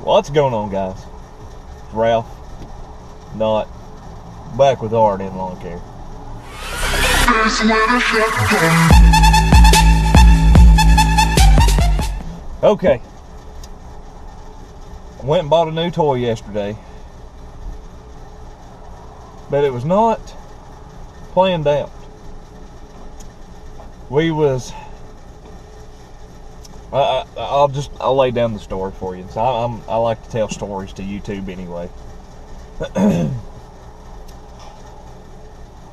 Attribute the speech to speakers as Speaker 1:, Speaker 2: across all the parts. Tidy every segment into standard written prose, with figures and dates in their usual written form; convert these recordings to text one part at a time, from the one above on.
Speaker 1: What's going on, guys? Ralph, not back with Art in lawn care. Okay, I went and bought a new toy yesterday, but it was not planned out. I'll lay down the story for you. So I like to tell stories to YouTube anyway.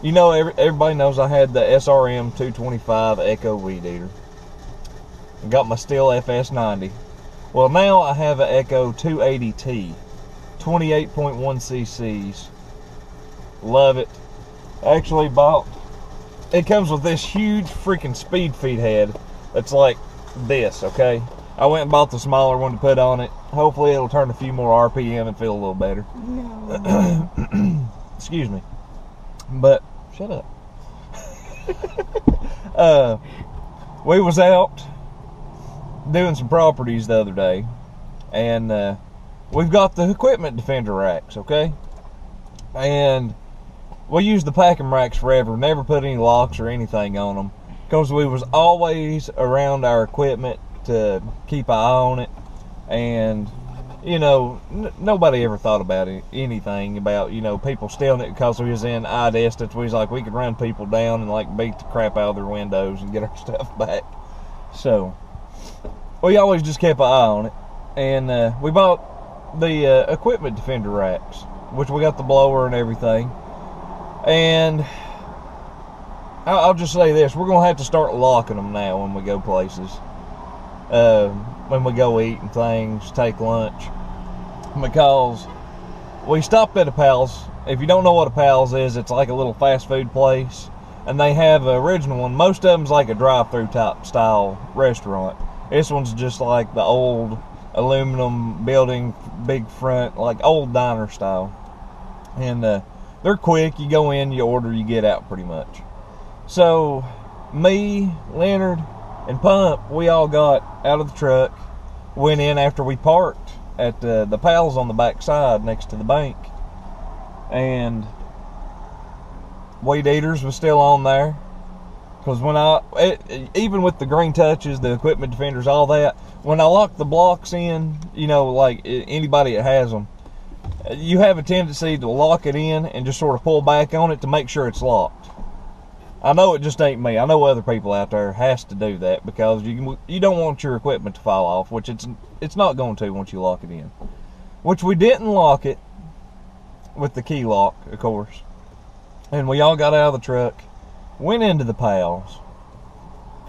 Speaker 1: You know, everybody knows I had the SRM 225 Echo weed eater. I got my Stihl FS90. Well, now I have an Echo 280T, 28.1 cc's. Love it. Actually bought. It comes with this huge freaking speed feed head. That's like this, okay? I went and bought the smaller one to put on it. Hopefully it'll turn a few more RPM and feel a little better. No. Excuse me. But, shut up. We was out doing some properties the other day, and we've got the equipment defender racks, okay? And we used the packing racks forever, never put any locks or anything on them, because we was always around our equipment to keep an eye on it. And you know, nobody ever thought about anything about, you know, people stealing it, because we was in eye distance. We was like, we could run people down and like beat the crap out of their windows and get our stuff back. So we always just kept an eye on it. And we bought the equipment defender racks, which we got the blower and everything. And I'll just say this, we're gonna have to start locking them now when we go places, when we go eat and things, take lunch, because we stopped at a Pal's. If you don't know what a Pal's is, it's like a little fast food place, and they have an original one. Most of them's like a drive-through type style restaurant. This one's just like the old aluminum building, big front, like old diner style. And they're quick. You go in, you order, you get out pretty much. So me, Leonard, and Pump, we all got out of the truck, went in after we parked at the Pal's on the back side next to the bank, and weed eaters was still on there, because when even with the green touches, the equipment defenders, all that, when I lock the blocks in, you know, like anybody that has them, you have a tendency to lock it in and just sort of pull back on it to make sure it's locked. I know it just ain't me. I know other people out there has to do that, because you don't want your equipment to fall off, which it's not going to once you lock it in. Which we didn't lock it with the key lock, of course. And we all got out of the truck, went into the Pal's,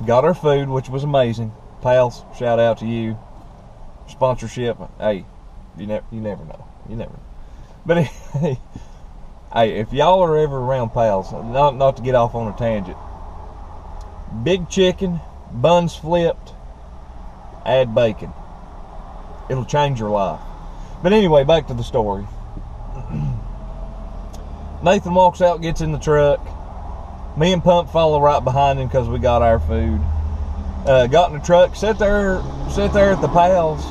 Speaker 1: got our food, which was amazing. Pal's, shout out to you. Sponsorship, hey, you never know. You never know. But hey, if y'all are ever around Pal's, not to get off on a tangent, big chicken, buns flipped, add bacon. It'll change your life. But anyway, back to the story. Nathan walks out, gets in the truck. Me and Pump follow right behind him because we got our food. Got in the truck, sit there at the Pal's,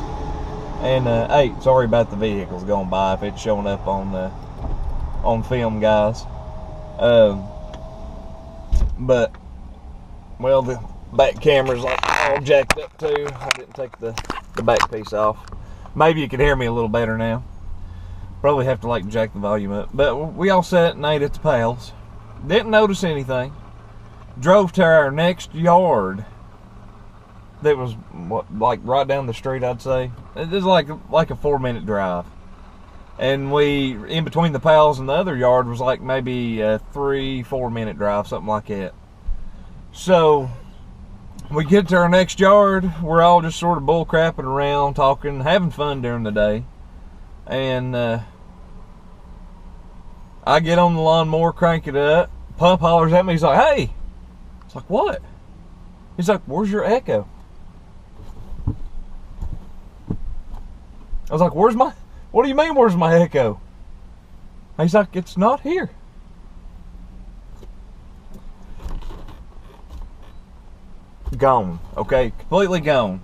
Speaker 1: and hey, sorry about the vehicles going by if it's showing up on film, guys. But well, the back camera's like all jacked up too. I didn't take the back piece off. Maybe you can hear me a little better now. Probably have to like jack the volume up. But we all sat and ate at the Pal's. Didn't notice anything. Drove to our next yard. That was like right down the street, I'd say. It was like a 4-minute drive. And we, in between the Pal's and the other yard, was like maybe a 3-4 minute drive, something like that. So we get to our next yard. We're all just sort of bull crapping around, talking, having fun during the day. And I get on the lawnmower, crank it up. Pump hollers at me. He's like, "Hey!" It's like, "What?" He's like, "Where's your Echo?" I was like, "What do you mean, where's my Echo?" He's like, "It's not here." Gone. Okay, completely gone.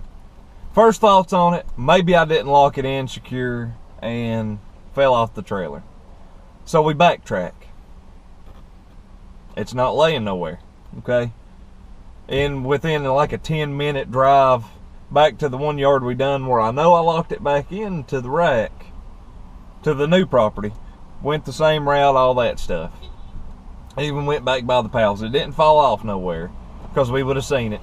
Speaker 1: First thoughts on it, maybe I didn't lock it in secure and fell off the trailer. So we backtrack. It's not laying nowhere, okay? And within like a 10-minute drive back to the 1 yard we done, where I know I locked it back into the rack to the new property, went the same route, all that stuff. Even went back by the pals. It didn't fall off nowhere, because we would have seen it.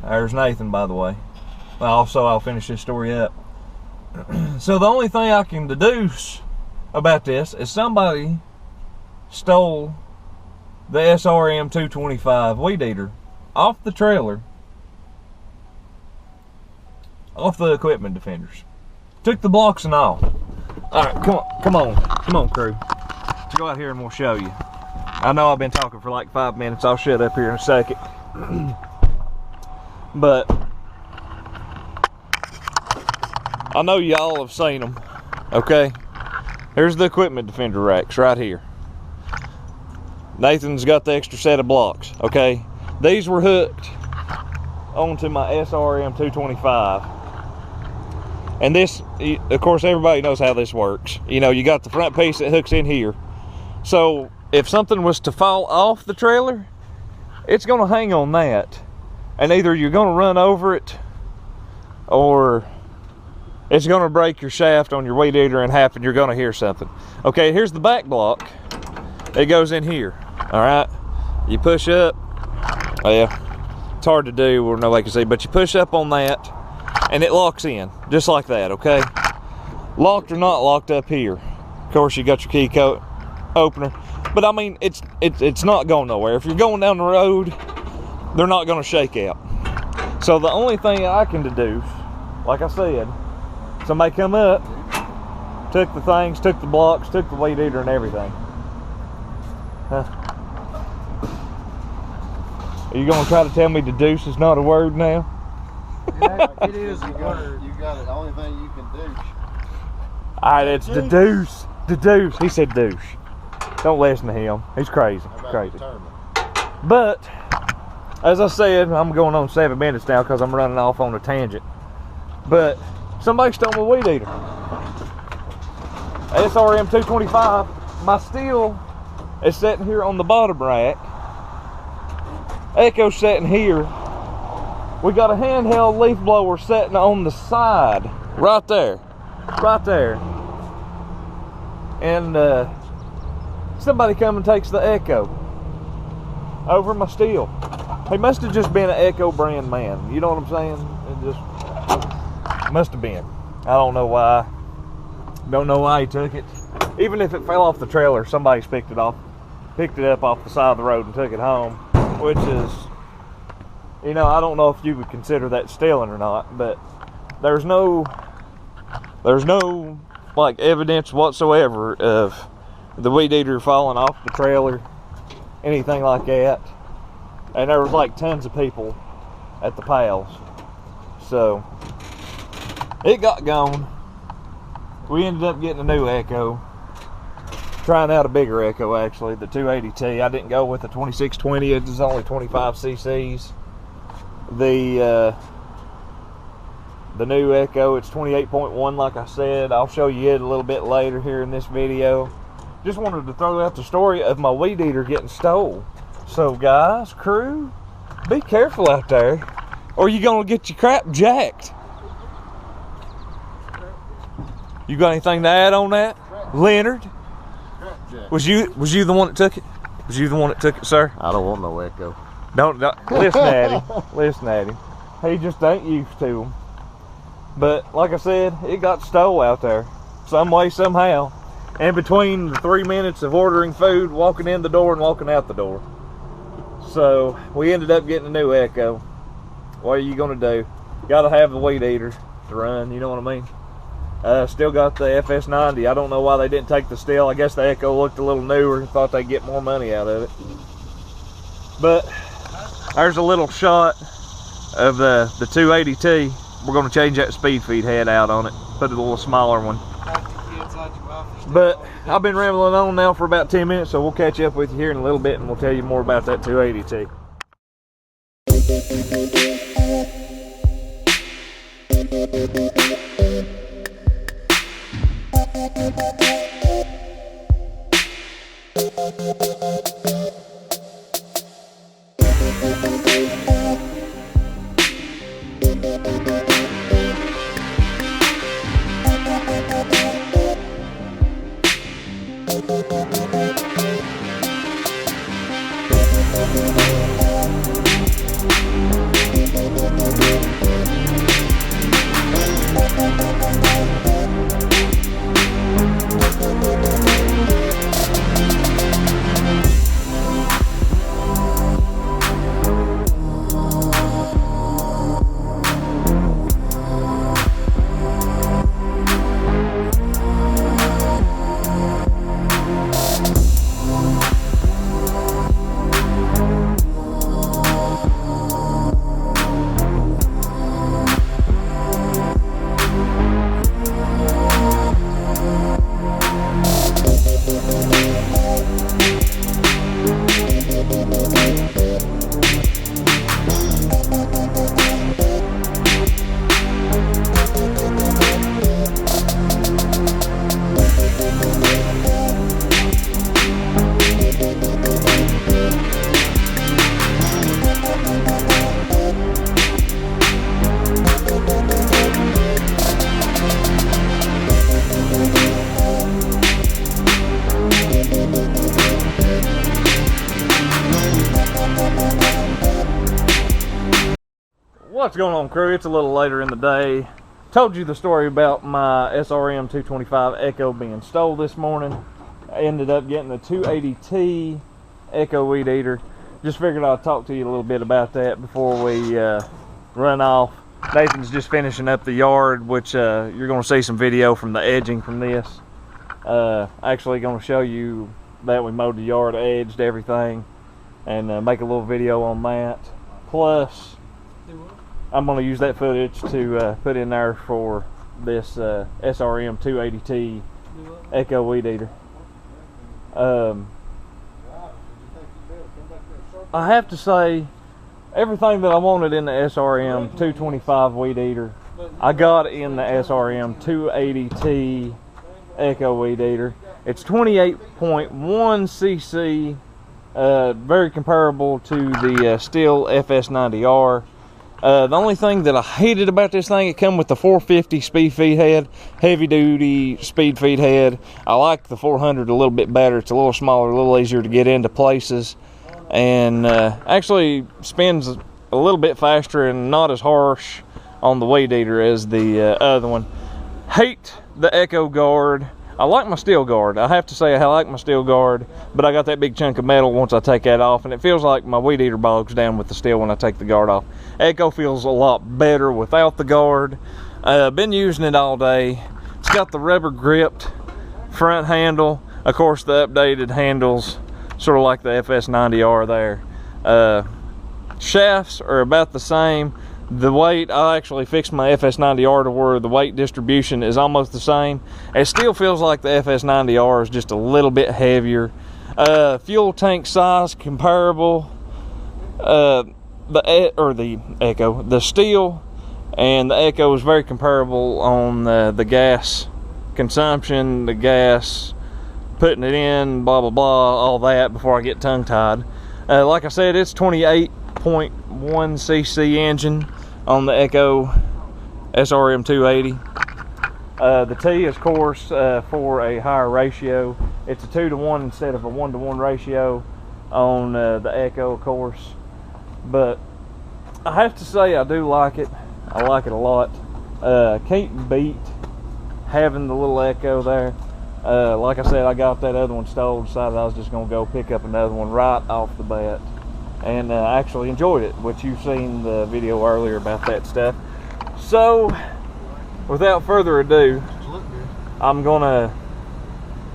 Speaker 1: There's Nathan, by the way. Also, I'll finish this story up. So the only thing I can deduce about this is somebody stole the SRM 225 weed eater off the trailer, off the equipment defenders. Took the blocks and all. Alright, come on, crew. Let's go out here and we'll show you. I know I've been talking for like 5 minutes. I'll shut up here in a second. But I know y'all have seen them, okay? Here's the equipment defender racks right here. Nathan's got the extra set of blocks, okay? These were hooked onto my SRM 225. And this, of course, everybody knows how this works. You know, you got the front piece that hooks in here. So if something was to fall off the trailer, it's gonna hang on that. And either you're gonna run over it, or it's gonna break your shaft on your weed eater and happen, you're gonna hear something. Okay, here's the back block. It goes in here, all right? You push up, well, it's hard to do where nobody can see, but you push up on that and it locks in, just like that, okay? Locked or not locked up here. Of course, you got your key code opener, but I mean, it's not going nowhere. If you're going down the road, they're not gonna shake out. So the only thing I can deduce, like I said, somebody come up, took the things, took the blocks, took the weed eater and everything. Huh? Are you gonna try to tell me deduce is not a word now?
Speaker 2: Yeah, it is a word. You got it. The only thing you can douche.
Speaker 1: Alright, it's deduce. Deduce. He said douche. Don't listen to him. He's crazy. Crazy. But as I said, I'm going on 7 minutes now because I'm running off on a tangent. But somebody stole my weed eater. SRM 225. My Stihl is sitting here on the bottom rack. Echo's sitting here. We got a handheld leaf blower sitting on the side, right there, right there. And somebody come and takes the Echo over my Stihl. He must have just been an Echo brand man. You know what I'm saying? It just must have been. I don't know why. Don't know why he took it. Even if it fell off the trailer, somebody's picked it up off the side of the road and took it home, which is, you know, I don't know if you would consider that stealing or not, but there's no like evidence whatsoever of the weed eater falling off the trailer, anything like that. And there was like tons of people at the pals, so it got gone. We ended up getting a new Echo, trying out a bigger Echo actually, the 280T. I didn't go with the 2620, it was only 25 cc's. The new Echo, it's 28.1 like I said. I'll show you it a little bit later here in this video. Just wanted to throw out the story of my weed eater getting stole. So guys, crew, be careful out there or you're gonna get your crap jacked. You got anything to add on that? Leonard? Was you the one that took it? Was you the one that took it, sir?
Speaker 2: I don't want no Echo.
Speaker 1: Don't listen at him. Listen at him. He just ain't used to them. But like I said, it got stole out there some way, somehow. And between the 3 minutes of ordering food, walking in the door, and walking out the door. So we ended up getting a new Echo. What are you gonna do? Gotta have the weed eater to run. You know what I mean? Still got the FS90. I don't know why they didn't take the Stihl. I guess the Echo looked a little newer. Thought they'd get more money out of it. But there's a little shot of the 280T. We're going to change that speed feed head out on it. Put a little smaller one. But I've been rambling on now for about 10 minutes, so we'll catch up with you here in a little bit and we'll tell you more about that 280T. What's going on, crew? It's a little later in the day. Told you the story about my SRM 225 Echo being stole this morning. I ended up getting the 280T Echo weed eater. Just figured I'd talk to you a little bit about that before we run off. Nathan's just finishing up the yard, which you're going to see some video from the edging from this. Actually going to show you that we mowed the yard, edged everything, and make a little video on that. Plus, I'm going to use that footage to put in there for this SRM 280T Echo weed eater. I have to say, everything that I wanted in the SRM 225 weed eater, I got in the SRM 280T Echo weed eater. It's 28.1 cc, very comparable to the Stihl FS90R. The only thing that I hated about this thing, it come with the 450 speed feed head, heavy duty speed feed head. I like the 400 a little bit better. It's a little smaller, a little easier to get into places, and actually spins a little bit faster and not as harsh on the weed eater as the other one. Hate the Echo guard. I like my Stihl guard. I have to say I like my Stihl guard, but I got that big chunk of metal once I take that off, and it feels like my weed eater bogs down with the Stihl when I take the guard off. Echo feels a lot better without the guard. Been using it all day. It's got the rubber gripped front handle. Of course, the updated handles, sort of like the FS90R there. Shafts are about the same. The weight, I actually fixed my FS90R to where the weight distribution is almost the same. It still feels like the FS90R is just a little bit heavier. Fuel tank size comparable. The Stihl and the Echo is very comparable on the gas consumption, the gas putting it in, blah blah blah, all that before I get tongue tied. Like I said, it's 28.1 cc engine on the Echo SRM 280. The T is, of course, for a higher ratio. It's a 2-to-1 instead of a 1-to-1 ratio on the Echo, of course. But I have to say I do like it. I like it a lot. Can't beat having the little Echo there. Like I said, I got that other one stole, decided I was just going to go pick up another one right off the bat. And I actually enjoyed it, which you've seen the video earlier about that stuff. So, without further ado, I'm gonna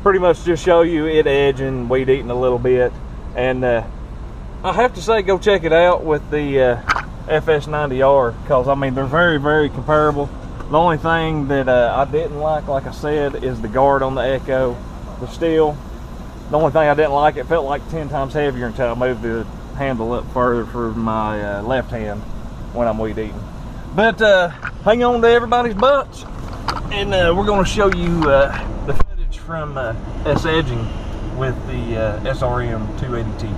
Speaker 1: pretty much just show you it edging, weed eating a little bit. And I have to say, go check it out with the FS90R, because I mean, they're very, very comparable. The only thing that I didn't like I said, is the guard on the Echo. The Stihl, the only thing I didn't like, it felt like 10 times heavier until I moved the handle up further for my left hand when I'm weed eating. But hang on to everybody's butts, and we're going to show you the footage from us edging with the SRM 280T.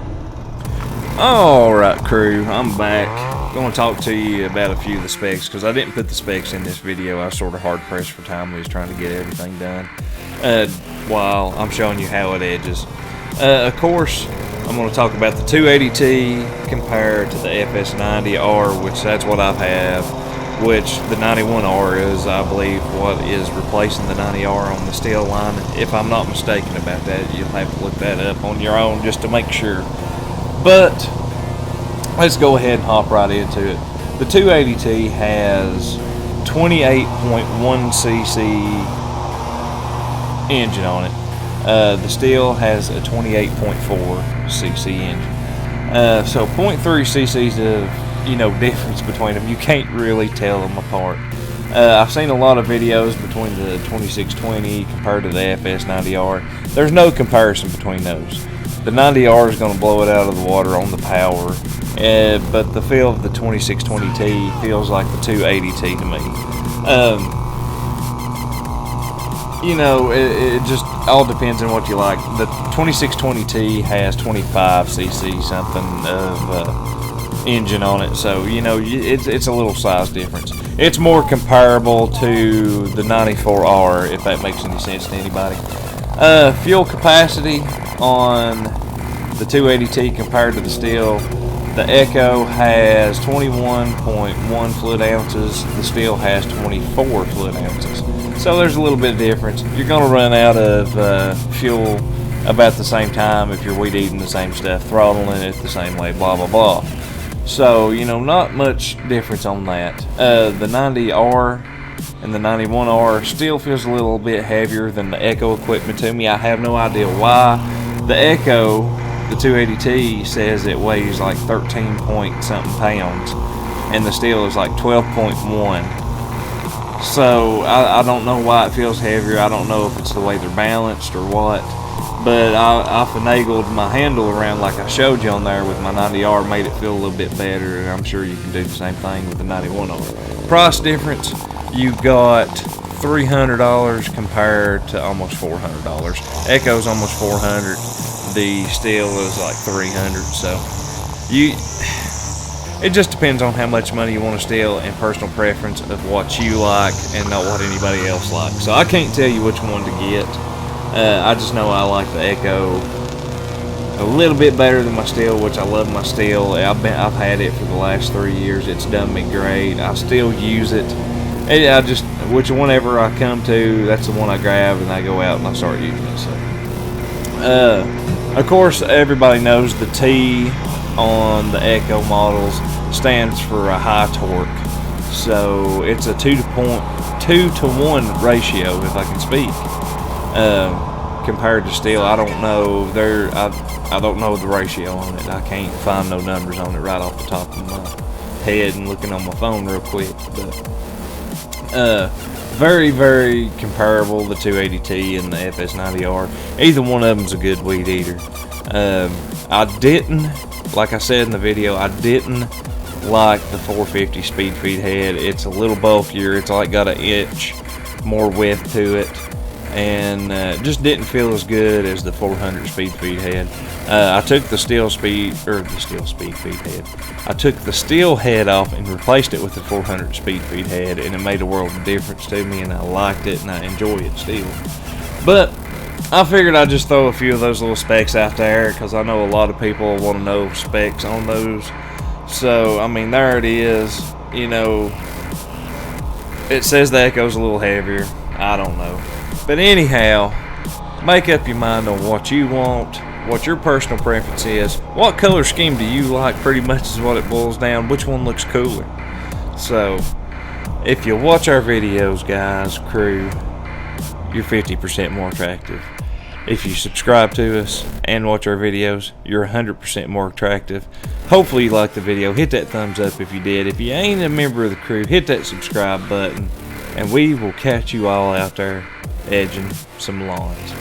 Speaker 1: Alright crew, I'm back. I'm going to talk to you about a few of the specs, because I didn't put the specs in this video. I was sort of hard pressed for time. We was trying to get everything done while I'm showing you how it edges. Of course, I'm going to talk about the 280T compared to the FS90R, which that's what I have, which the 91R is, I believe, what is replacing the 90R on the Stihl line. If I'm not mistaken about that, you'll have to look that up on your own just to make sure. But let's go ahead and hop right into it. The 280T has 28.1cc engine on it. The Stihl has a 28.4cc engine. So 0.3 cc's of difference between them. You can't really tell them apart. I've seen a lot of videos between the 2620 compared to the FS90R. There's no comparison between those. The 90R is going to blow it out of the water on the power, but the feel of the 2620T feels like the 280T to me. It just all depends on what you like. The 2620T has 25cc something of engine on it, so it's a little size difference. It's more comparable to the 94R, if that makes any sense to anybody. Fuel capacity on the 280T compared to the Stihl. The Echo has 21.1 fluid ounces. The Stihl has 24 fluid ounces. So there's a little bit of difference. You're going to run out of fuel about the same time if you're weed eating the same stuff, throttling it the same way, blah, blah, blah. So, not much difference on that. The 90R and the 91R still feels a little bit heavier than the Echo equipment to me. I have no idea why. The Echo, the 280T, says it weighs like 13 point something pounds, and the Stihl is like 12.1. So I don't know why it feels heavier. I don't know if it's the way they're balanced or what, but I finagled my handle around like I showed you on there with my 90R, made it feel a little bit better, and I'm sure you can do the same thing with the 91R. Price difference, you got $300 compared to almost $400. Echo's almost $400. The Stihl is like $300. So it just depends on how much money you want to steal and personal preference of what you like and not what anybody else likes. So I can't tell you which one to get. I just know I like the Echo a little bit better than my Stihl, which I love my Stihl. I've had it for the last 3 years. It's done me great. I still use it. Whenever I come to, that's the one I grab and I go out and I start using it. So, of course, everybody knows the T on the Echo models stands for a high torque. So it's a 2 to 1 ratio, if I can speak. Compared to Stihl, I don't know. I don't know the ratio on it. I can't find no numbers on it right off the top of my head and looking on my phone real quick. But very, very comparable, the 280T and the FS90R. Either one of them's a good weed eater. I didn't, like I said in the video, I didn't like the 450 speed feed head. It's a little bulkier. It's like got an inch more width to it, and just didn't feel as good as the 400 speed feed head. I took the Stihl speed feed head. I took the Stihl head off and replaced it with the 400 speed feed head, and it made a world of difference to me, and I liked it and I enjoy it still. But I figured I'd just throw a few of those little specs out there, because I know a lot of people want to know specs on those. So I mean, there it is. It says the Echo's a little heavier. I don't know. But anyhow, make up your mind on what you want, what your personal preference is. What color scheme do you like, pretty much is what it boils down. Which one looks cooler? So, if you watch our videos, guys, crew, you're 50% more attractive. If you subscribe to us and watch our videos, you're 100% more attractive. Hopefully you liked the video. Hit that thumbs up if you did. If you ain't a member of the crew, hit that subscribe button, and we will catch you all out there edging some lawns.